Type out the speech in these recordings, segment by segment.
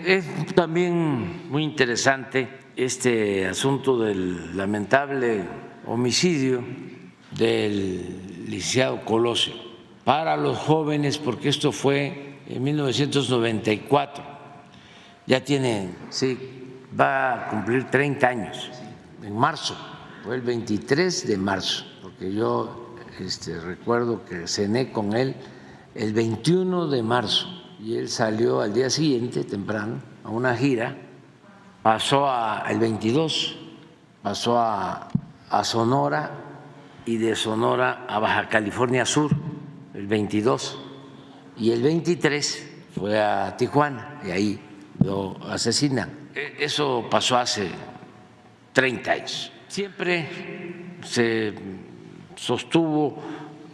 es también muy interesante este asunto del lamentable homicidio del licenciado Colosio para los jóvenes, porque esto fue en 1994, ya tiene, sí, va a cumplir 30 años, en marzo, fue el 23 de marzo, porque yo recuerdo que cené con él el 21 de marzo y él salió al día siguiente temprano a una gira, el 22 pasó a Sonora y de Sonora a Baja California Sur el 22 y el 23 fue a Tijuana y ahí lo asesinan. Eso pasó hace 30 años. Siempre se sostuvo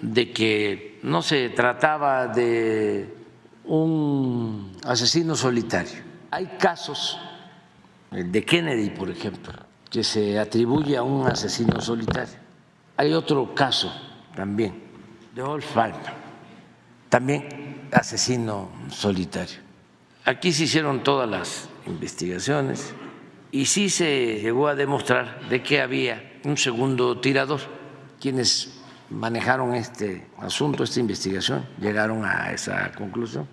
de que no se trataba de un asesino solitario. Hay casos, el de Kennedy, por ejemplo, que se atribuye a un asesino solitario. Hay otro caso también, de Wolf Palmer, también asesino solitario. Aquí se hicieron todas las investigaciones y sí se llegó a demostrar de que había un segundo tirador. Quienes manejaron este asunto, esta investigación, llegaron a esa conclusión.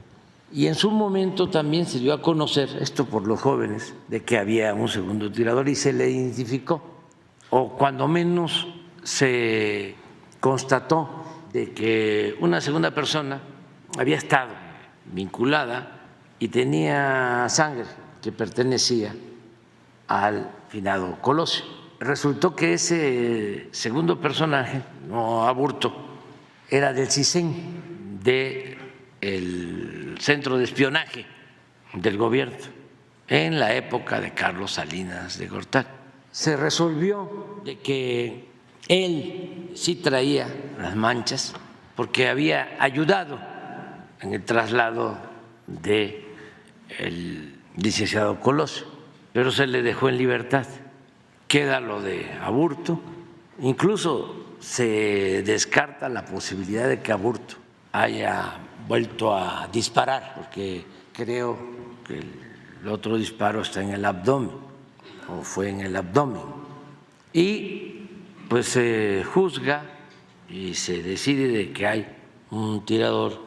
Y en su momento también se dio a conocer, esto por los jóvenes, de que había un segundo tirador y se le identificó, o cuando menos se constató de que una segunda persona había estado vinculada y tenía sangre que pertenecía al finado Colosio. Resultó que ese segundo personaje, no Aburto, era del CISEN, del Centro de Espionaje del Gobierno, en la época de Carlos Salinas de Gortari. Se resolvió de que él sí traía las manchas porque había ayudado en el traslado del licenciado Colosio, pero se le dejó en libertad. Queda lo de Aburto, incluso se descarta la posibilidad de que Aburto haya vuelto a disparar, porque creo que el otro disparo está en el abdomen, o fue en el abdomen, y pues se juzga y se decide de que hay un tirador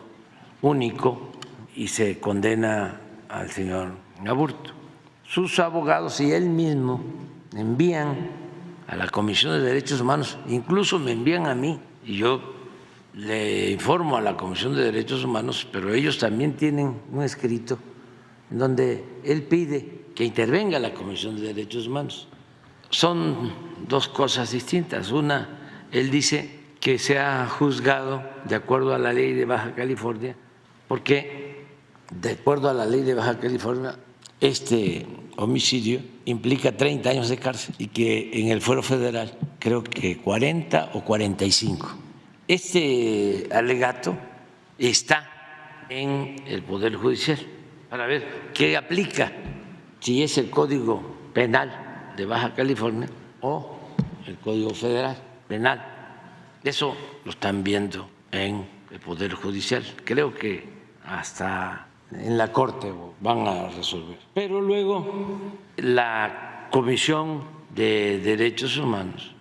único y se condena al señor Aburto. Sus abogados y él mismo envían a la Comisión de Derechos Humanos, incluso me envían a mí y yo le informo a la Comisión de Derechos Humanos, pero ellos también tienen un escrito en donde él pide que intervenga la Comisión de Derechos Humanos. Son dos cosas distintas. Una, él dice que se ha juzgado de acuerdo a la ley de Baja California, porque de acuerdo a la ley de Baja California este homicidio implica 30 años de cárcel y que en el fuero federal creo que 40 o 45. Este alegato está en el Poder Judicial para ver qué aplica, si es el Código Penal de Baja California o el Código Federal Penal. Eso lo están viendo en el Poder Judicial. Creo que hasta en la Corte van a resolver. Pero luego la Comisión de Derechos Humanos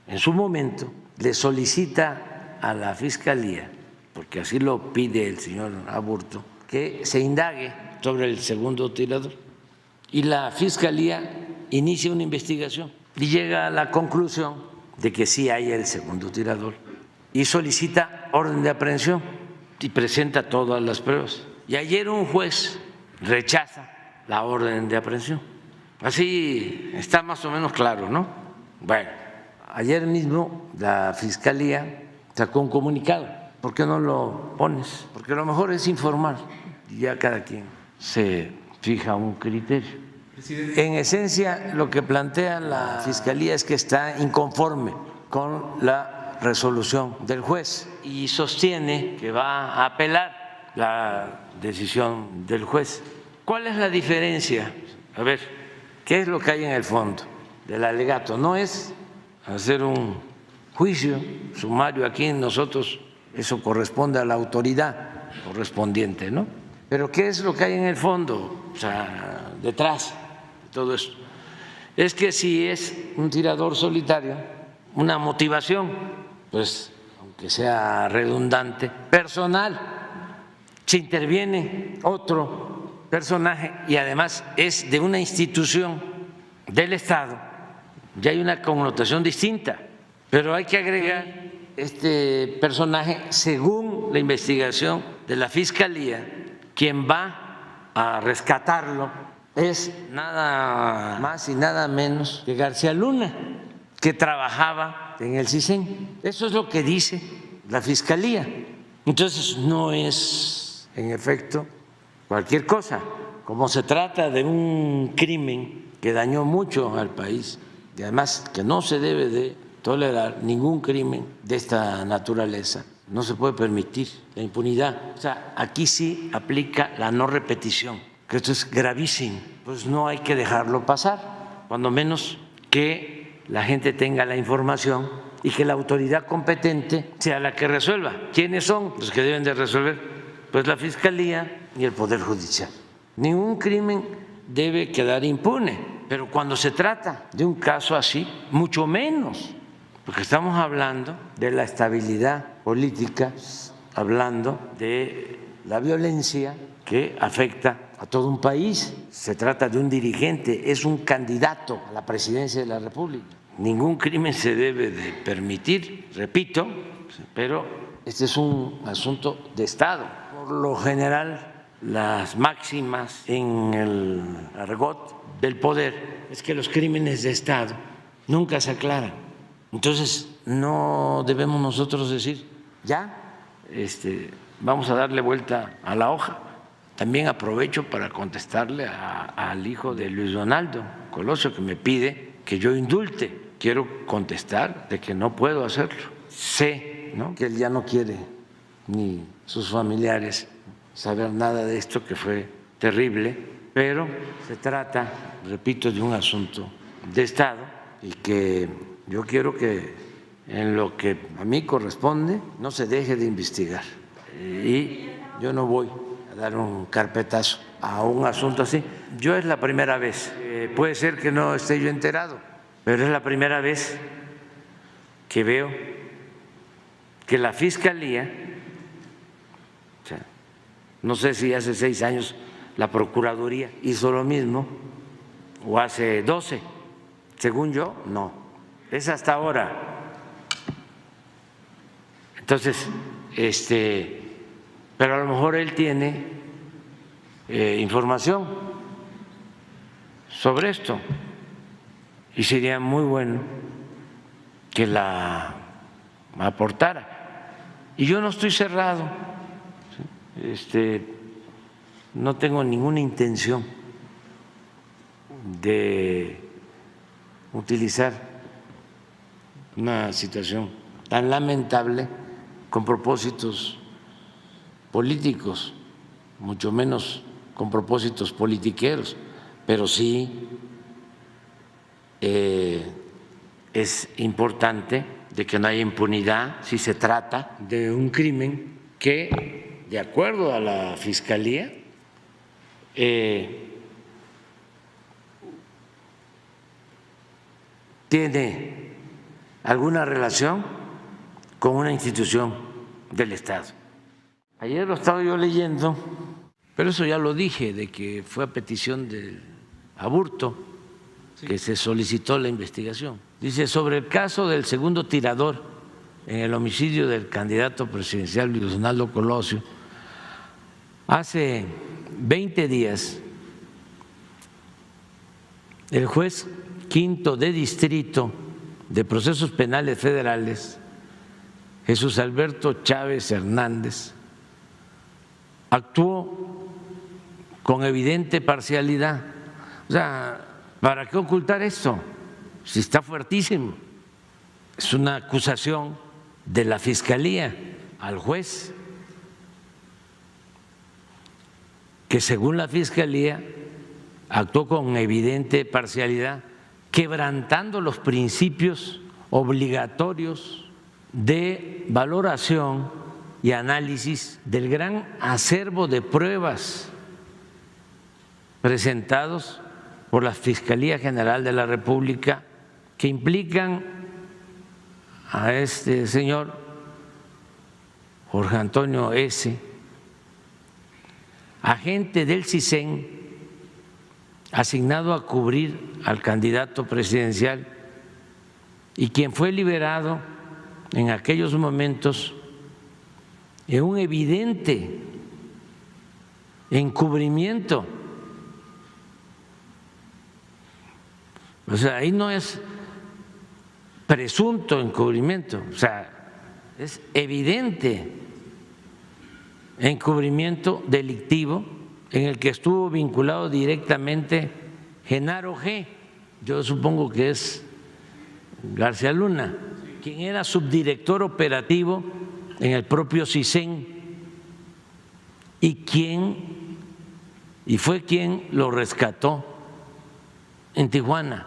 en su momento le solicita a la Fiscalía, porque así lo pide el señor Aburto, que se indague sobre el segundo tirador. Y la Fiscalía inicia una investigación y llega a la conclusión de que sí hay el segundo tirador y solicita orden de aprehensión y presenta todas las pruebas. Y ayer un juez rechaza la orden de aprehensión. Así está más o menos claro, ¿no? Bueno, ayer mismo la Fiscalía sacó un comunicado. ¿Por qué no lo pones? Porque a lo mejor es informar y ya cada quien se fija un criterio. Presidente. En esencia, lo que plantea la Fiscalía es que está inconforme con la resolución del juez y sostiene que va a apelar la decisión del juez. ¿Cuál es la diferencia? A ver, ¿qué es lo que hay en el fondo del alegato? No es hacer un juicio sumario aquí nosotros, eso corresponde a la autoridad correspondiente, ¿no? Pero ¿qué es lo que hay en el fondo? o sea, detrás de todo esto. Es que si es un tirador solitario, una motivación, pues aunque sea redundante, personal, se interviene otro personaje y además es de una institución del Estado, ya hay una connotación distinta, pero hay que agregar este personaje según la investigación de la Fiscalía. Quien va a rescatarlo es nada más y nada menos que García Luna, que trabajaba en el CISEN. Eso es lo que dice la Fiscalía. Entonces no es, en efecto, cualquier cosa. Como se trata de un crimen que dañó mucho al país y además que no se debe de tolerar ningún crimen de esta naturaleza, no se puede permitir la impunidad. O sea, aquí sí aplica la no repetición, que esto es gravísimo. Pues no hay que dejarlo pasar, cuando menos que la gente tenga la información y que la autoridad competente sea la que resuelva. ¿Quiénes son los que deben de resolver? Pues la Fiscalía y el Poder Judicial. Ningún crimen debe quedar impune, pero cuando se trata de un caso así, mucho menos, porque estamos hablando de la estabilidad política, hablando de la violencia que afecta a todo un país. Se trata de un dirigente, es un candidato a la presidencia de la República. Ningún crimen se debe de permitir, repito, pero este es un asunto de Estado. Por lo general, las máximas en el argot del poder es que los crímenes de Estado nunca se aclaran. Entonces, no debemos nosotros decir, ya, vamos a darle vuelta a la hoja. También aprovecho para contestarle al hijo de Luis Donaldo Colosio, que me pide que yo indulte. Quiero contestar de que no puedo hacerlo. Sé, ¿no?, que él ya no quiere, ni sus familiares, saber nada de esto, que fue terrible, pero se trata, repito, de un asunto de Estado y que yo quiero que en lo que a mí corresponde no se deje de investigar. Y yo no voy a dar un carpetazo a un asunto así. Yo es la primera vez, puede ser que no esté yo enterado, pero es la primera vez que veo que la Fiscalía, o sea, no sé si hace 6 años la Procuraduría hizo lo mismo o hace 12, según yo, no, es hasta ahora. Entonces, pero a lo mejor él tiene información sobre esto y sería muy bueno que la aportara. Y yo no estoy cerrado, no tengo ninguna intención de utilizar una situación tan lamentable con propósitos políticos, mucho menos con propósitos politiqueros, pero sí es importante de que no haya impunidad si se trata de un crimen que, de acuerdo a la Fiscalía, tiene alguna relación con una institución del Estado. Ayer lo estaba yo leyendo, pero eso ya lo dije, de que fue a petición del Aburto que se solicitó la investigación. Dice, sobre el caso del segundo tirador en el homicidio del candidato presidencial Luis Donaldo Colosio, hace 20 días el juez quinto de distrito de procesos penales federales, Jesús Alberto Chávez Hernández, actuó con evidente parcialidad. O sea, ¿para qué ocultar esto? Si está fuertísimo. Es una acusación de la Fiscalía al juez, que según la Fiscalía actuó con evidente parcialidad, quebrantando los principios obligatorios de valoración y análisis del gran acervo de pruebas presentados por la Fiscalía General de la República que implican a este señor Jorge Antonio S., agente del CISEN asignado a cubrir al candidato presidencial y quien fue liberado en aquellos momentos en un evidente encubrimiento. O sea, ahí no es presunto encubrimiento, o sea, es evidente encubrimiento delictivo en el que estuvo vinculado directamente Genaro G., yo supongo que es García Luna, quien era subdirector operativo en el propio CISEN y fue quien lo rescató en Tijuana.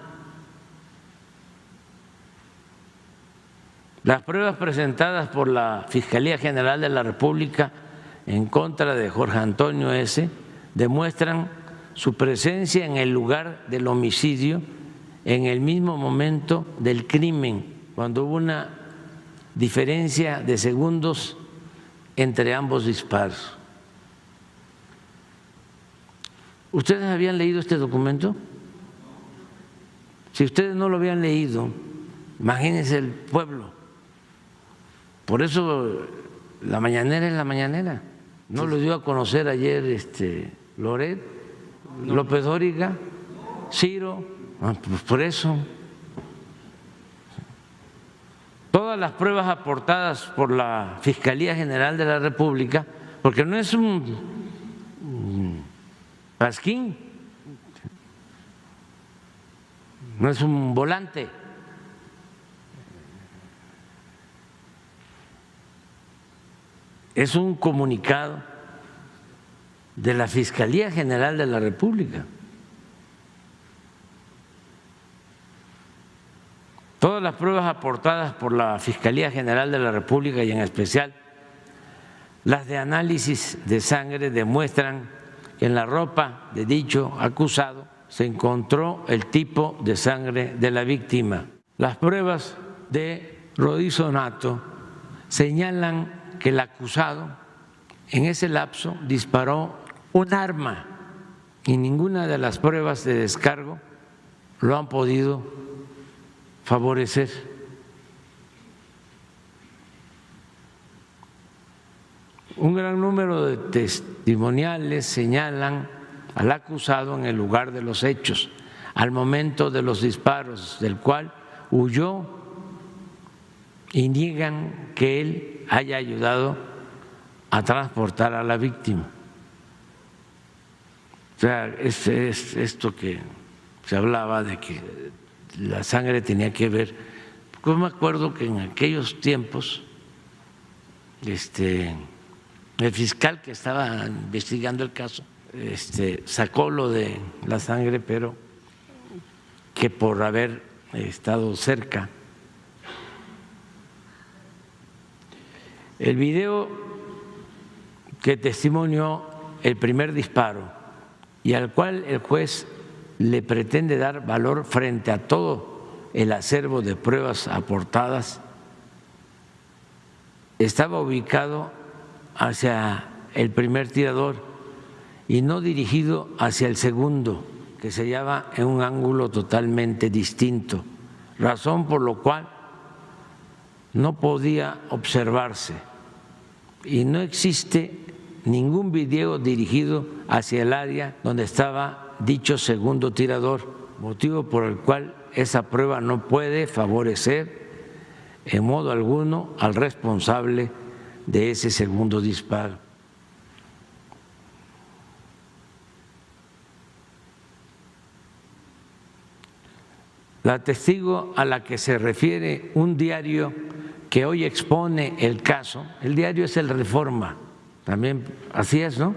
Las pruebas presentadas por la Fiscalía General de la República en contra de Jorge Antonio S. demuestran su presencia en el lugar del homicidio en el mismo momento del crimen, cuando hubo una diferencia de segundos entre ambos disparos. ¿Ustedes habían leído este documento? Si ustedes no lo habían leído, imagínense el pueblo. Por eso la mañanera es la mañanera. ¿No lo dio a conocer ayer Loret, López Dóriga, Ciro? Pues por eso. Todas las pruebas aportadas por la Fiscalía General de la República, porque no es un pasquín, no es un volante. Es un comunicado de la Fiscalía General de la República. Todas las pruebas aportadas por la Fiscalía General de la República y en especial las de análisis de sangre demuestran que en la ropa de dicho acusado se encontró el tipo de sangre de la víctima. Las pruebas de rodizonato señalan que el acusado en ese lapso disparó un arma y ninguna de las pruebas de descargo lo han podido favorecer. Un gran número de testimoniales señalan al acusado en el lugar de los hechos, al momento de los disparos, del cual huyó, y niegan que él haya ayudado a transportar a la víctima. O sea, es esto que se hablaba de que la sangre tenía que ver. Yo me acuerdo que en aquellos tiempos el fiscal que estaba investigando el caso sacó lo de la sangre, pero que por haber estado cerca. El video que testimonió el primer disparo y al cual el juez le pretende dar valor frente a todo el acervo de pruebas aportadas, estaba ubicado hacia el primer tirador y no dirigido hacia el segundo, que se hallaba en un ángulo totalmente distinto, razón por lo cual no podía observarse y no existe ningún video dirigido hacia el área donde estaba dicho segundo tirador, motivo por el cual esa prueba no puede favorecer en modo alguno al responsable de ese segundo disparo. La testigo a la que se refiere un diario que hoy expone el caso, el diario es el Reforma, también así es, ¿no?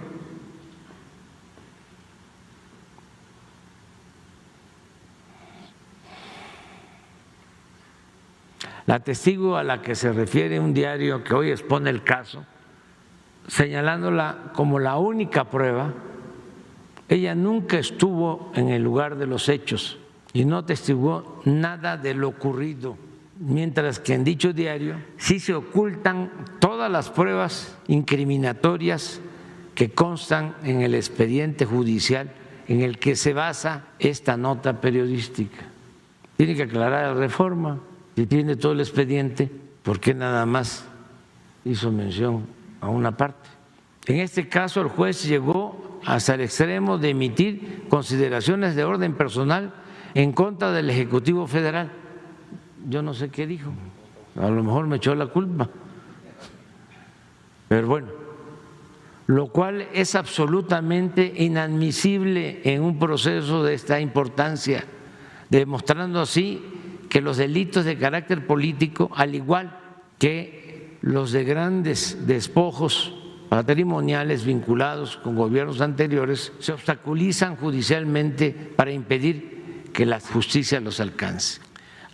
La testigo a la que se refiere un diario que hoy expone el caso, señalándola como la única prueba Ella nunca estuvo en el lugar de los hechos y no atestiguó nada de lo ocurrido, mientras que en dicho diario sí se ocultan todas las pruebas incriminatorias que constan en el expediente judicial en el que se basa esta nota periodística. Tiene que aclarar la Reforma, si tiene todo el expediente, ¿por qué nada más hizo mención a una parte? En este caso, el juez llegó hasta el extremo de emitir consideraciones de orden personal en contra del Ejecutivo Federal. Yo no sé qué dijo, a lo mejor me echó la culpa, pero bueno, lo cual es absolutamente inadmisible en un proceso de esta importancia, demostrando así que los delitos de carácter político, al igual que los de grandes despojos patrimoniales vinculados con gobiernos anteriores, se obstaculizan judicialmente para impedir que la justicia los alcance.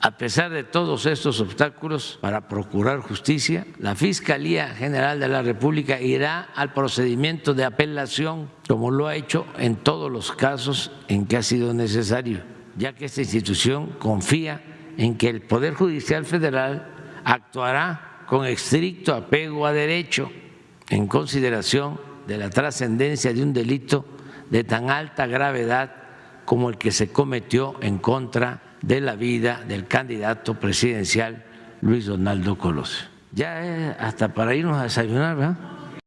A pesar de todos estos obstáculos para procurar justicia, la Fiscalía General de la República irá al procedimiento de apelación, como lo ha hecho en todos los casos en que ha sido necesario, ya que esta institución confía en que el Poder Judicial Federal actuará con estricto apego a derecho en consideración de la trascendencia de un delito de tan alta gravedad como el que se cometió en contra de la vida del candidato presidencial Luis Donaldo Colosio. Ya hasta para irnos a desayunar, ¿verdad?